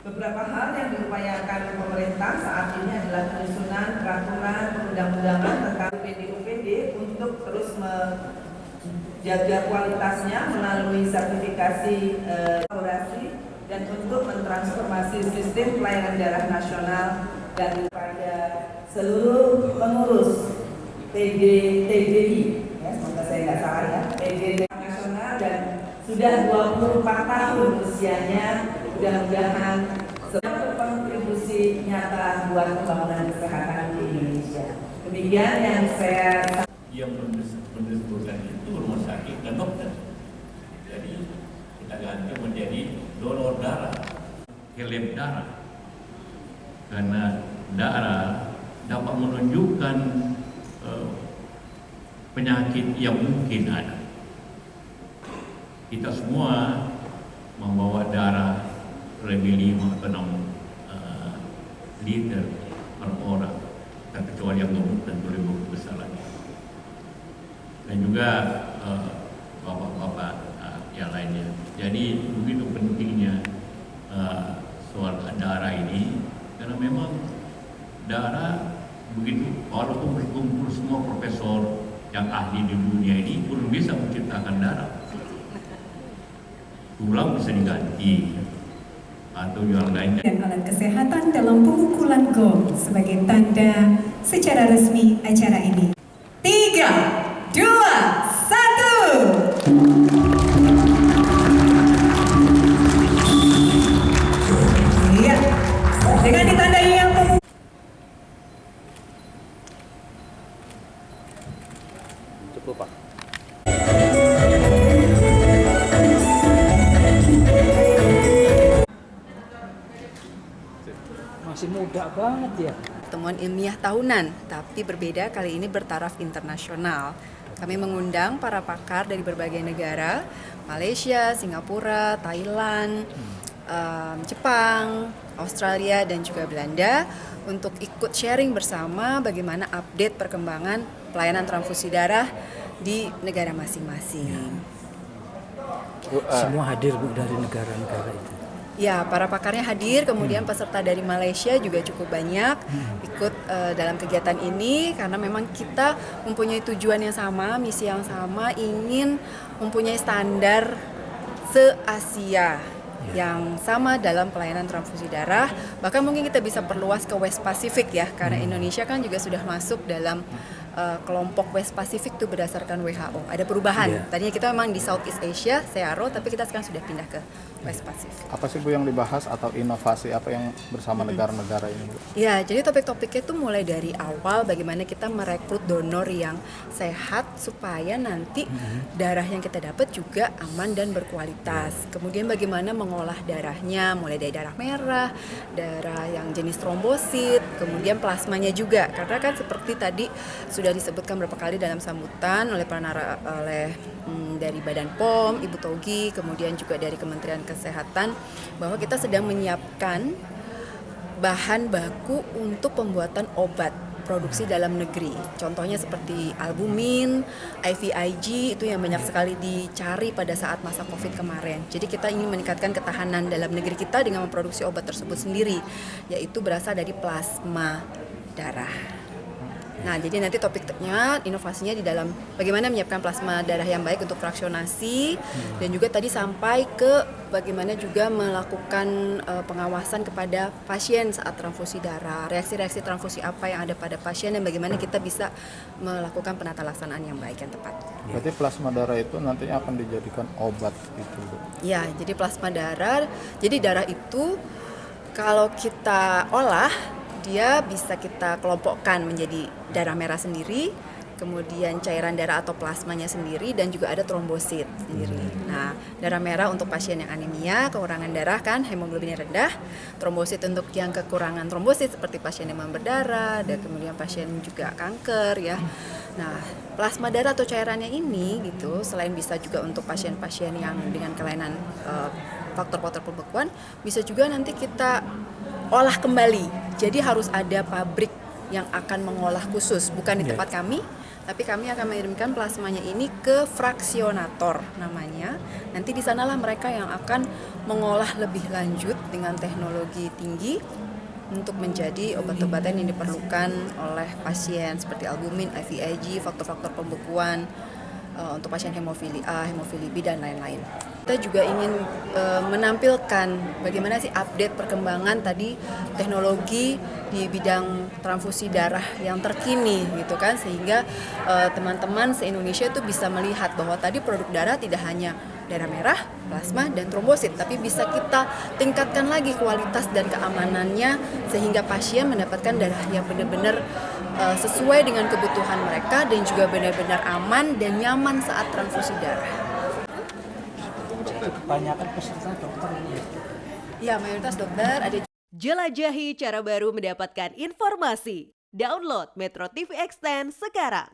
Beberapa hal yang diupayakan pemerintah saat ini adalah penyusunan peraturan perundang-undangan tentang UPD untuk terus menjaga kualitasnya melalui sertifikasi kolaborasi dan untuk mentransformasi sistem pelayanan darah nasional dan kepada seluruh pengurus TDI, ya, semoga saya nggak salah ya, TDI nasional dan sudah 24 tahun usianya, mudah-mudahan berkontribusi nyata buat pembangunan kesehatan di Indonesia. Demikian yang saya mendiskusikan itu rumah sakit dan dokter. Jadi kita ganti menjadi donor darah, helm darah, karena darah dapat menunjukkan penyakit yang mungkin ada. Kita semua membawa darah lebih 5 atau 6 liter per orang, kecuali yang gemuk tentu lebih besar lagi. Dan juga bapak-bapak yang lainnya. Jadi begitu pentingnya soal darah ini, karena memang darah begitu, walaupun berkumpul semua profesor yang ahli di dunia ini belum bisa menciptakan darah. Tulang bisa diganti atau yang lainnya. Dan alat kesehatan dalam pemukulan gong sebagai tanda secara resmi acara ini. 3, 2, 1. Iya, dengan ditandai yang cukup, Pak. Masih muda banget ya. Pertemuan ilmiah tahunan, tapi berbeda kali ini bertaraf internasional. Kami mengundang para pakar dari berbagai negara, Malaysia, Singapura, Thailand, Jepang, Australia, dan juga Belanda untuk ikut sharing bersama bagaimana update perkembangan pelayanan transfusi darah di negara masing-masing. Semua hadir Bu dari negara-negara itu. Ya, para pakarnya hadir, kemudian peserta dari Malaysia juga cukup banyak ikut dalam kegiatan ini karena memang kita mempunyai tujuan yang sama, misi yang sama, ingin mempunyai standar se-Asia yang sama dalam pelayanan transfusi darah. Bahkan mungkin kita bisa perluas ke West Pacific ya, karena Indonesia kan juga sudah masuk dalam kelompok West Pacific itu berdasarkan WHO. Ada perubahan. Tadinya kita memang di Southeast Asia, SEARO, tapi kita sekarang sudah pindah ke West Pacific. Apa sih Bu yang dibahas atau inovasi apa yang bersama negara-negara ini Bu? Ya, jadi topik-topiknya itu mulai dari awal bagaimana kita merekrut donor yang sehat supaya nanti darah yang kita dapat juga aman dan berkualitas. Kemudian bagaimana mengolah darahnya, mulai dari darah merah, darah yang jenis trombosit, kemudian plasmanya juga. Karena kan seperti tadi sudah disebutkan beberapa kali dalam sambutan oleh dari Badan POM, Ibu Togi, kemudian juga dari Kementerian Kesehatan bahwa kita sedang menyiapkan bahan baku untuk pembuatan obat produksi dalam negeri. Contohnya seperti albumin, IVIG itu yang banyak sekali dicari pada saat masa Covid kemarin. Jadi kita ingin meningkatkan ketahanan dalam negeri kita dengan memproduksi obat tersebut sendiri, yaitu berasal dari plasma darah. Nah, jadi nanti topiknya, inovasinya di dalam bagaimana menyiapkan plasma darah yang baik untuk fraksionasi dan juga tadi sampai ke bagaimana juga melakukan pengawasan kepada pasien saat transfusi darah, reaksi-reaksi transfusi apa yang ada pada pasien dan bagaimana kita bisa melakukan penata laksanaan yang baik yang tepat. Berarti plasma darah itu nantinya akan dijadikan obat itu Bu? Ya, jadi plasma darah, jadi darah itu kalau kita olah dia bisa kita kelompokkan menjadi darah merah sendiri, kemudian cairan darah atau plasmanya sendiri, dan juga ada trombosit sendiri. Nah, darah merah untuk pasien yang anemia, kekurangan darah kan, hemoglobinnya rendah. Trombosit untuk yang kekurangan trombosit seperti pasien demam berdarah, dan kemudian pasien juga kanker ya. Nah, plasma darah atau cairannya ini gitu, selain bisa juga untuk pasien-pasien yang dengan kelainan faktor-faktor pembekuan, bisa juga nanti kita olah kembali. Jadi harus ada pabrik yang akan mengolah khusus, bukan di tempat kami, tapi kami akan mengirimkan plasmanya ini ke fraksionator namanya. Nanti di sanalah mereka yang akan mengolah lebih lanjut dengan teknologi tinggi untuk menjadi obat-obatan yang diperlukan oleh pasien seperti albumin, IVIG, faktor-faktor pembekuan untuk pasien hemofili A, hemofili B, dan lain-lain. Kita juga ingin menampilkan bagaimana sih update perkembangan tadi teknologi di bidang transfusi darah yang terkini gitu kan, sehingga teman-teman se-Indonesia itu bisa melihat bahwa tadi produk darah tidak hanya darah merah, plasma, dan trombosit, tapi bisa kita tingkatkan lagi kualitas dan keamanannya sehingga pasien mendapatkan darah yang benar-benar sesuai dengan kebutuhan mereka dan juga benar-benar aman dan nyaman saat transfusi darah. Kebanyakan peserta dokter ini ya. Ya, mayoritas dokter ada. Jelajahi cara baru mendapatkan informasi. Download Metro TV Extend sekarang.